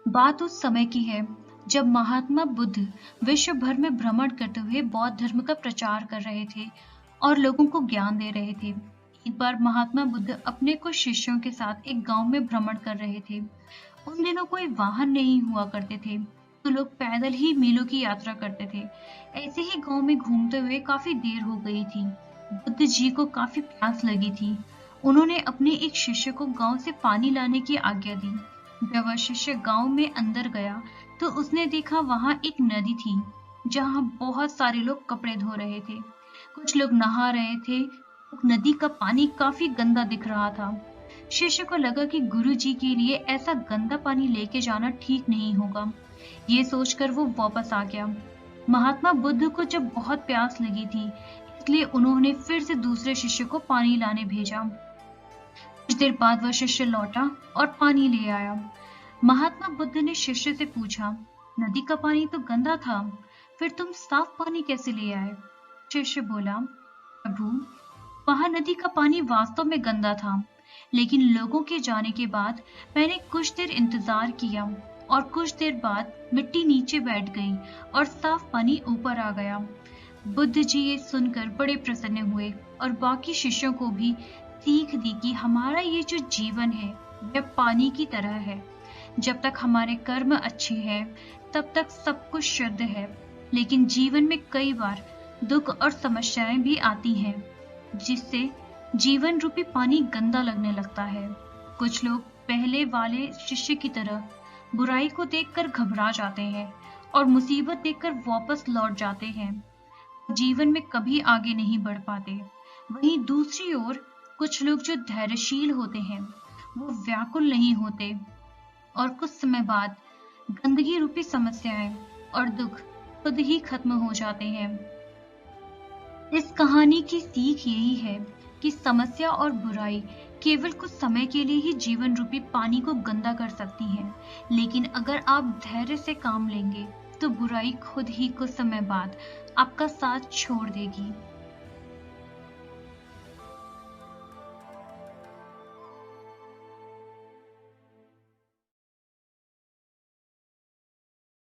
बात उस समय की है जब महात्मा बुद्ध विश्व भर में भ्रमण करते हुए बौद्ध धर्म का प्रचार कर रहे थे और लोगों को ज्ञान दे रहे थे। एक बार महात्मा बुद्ध अपने कुछ शिष्यों के साथ एक गांव में भ्रमण कर रहे थे। उन दिनों कोई वाहन नहीं हुआ करते थे, तो लोग पैदल ही मीलों की यात्रा करते थे। ऐसे ही गांव में घूमते हुए काफी देर हो गई थी। बुद्ध जी को काफी प्यास लगी थी। उन्होंने अपने एक शिष्य को गांव से पानी लाने की आज्ञा दी। जब वह शिष्य गांव में अंदर गया, तो उसने देखा वहां एक नदी थी, जहां बहुत सारे लोग कपड़े धो रहे थे। कुछ लोग नहा रहे थे। नदी का पानी काफी गंदा दिख रहा था। शिष्य को लगा कि गुरु जी के लिए ऐसा गंदा पानी लेके जाना ठीक नहीं होगा। ये सोचकर वो वापस आ गया। महात्मा बुद्ध को जब बहुत प्यास लगी थी, इसलिए उन्होंने फिर से दूसरे शिष्य को पानी लाने भेजा। कुछ देर बाद वह शिष्य लौटा और पानी ले आया। महात्मा बुद्ध ने शिष्य से पूछा, नदी का पानी तो गंदा था, फिर तुम साफ पानी कैसे ले आए? शिष्य बोला, प्रभु, वहां नदी का पानी वास्तव में गंदा था, लेकिन लोगों के जाने के बाद मैंने कुछ देर इंतजार किया और कुछ देर बाद मिट्टी नीचे बैठ गई और साफ पानी ऊपर आ गया। बुद्ध जी ये सुनकर बड़े प्रसन्न हुए और बाकी शिष्यों को भी सीख दी कि हमारा ये जो जीवन है वह पानी की तरह है। जब तक हमारे कर्म अच्छे हैं, तब तक सब कुछ शुद्ध है, लेकिन जीवन में कई बार दुख और समस्याएं भी आती हैं, जिससे जीवन रूपी पानी गंदा लगने लगता है। कुछ लोग पहले वाले शिष्य की तरह बुराई को देखकर घबरा जाते हैं और मुसीबत देखकर वापस लौट जाते हैं, जीवन में कभी आगे नहीं बढ़ पाते। वहीं दूसरी ओर कुछ लोग जो धैर्यशील होते हैं, वो व्याकुल नहीं होते और कुछ समय बाद गंदगी रूपी समस्याएं और दुख खुद ही खत्म हो जाते हैं। इस कहानी की सीख यही है कि समस्या और बुराई केवल कुछ समय के लिए ही जीवन रूपी पानी को गंदा कर सकती हैं, लेकिन अगर आप धैर्य से काम लेंगे तो बुराई खुद ही कुछ समय बाद आपका साथ छोड़ देगी।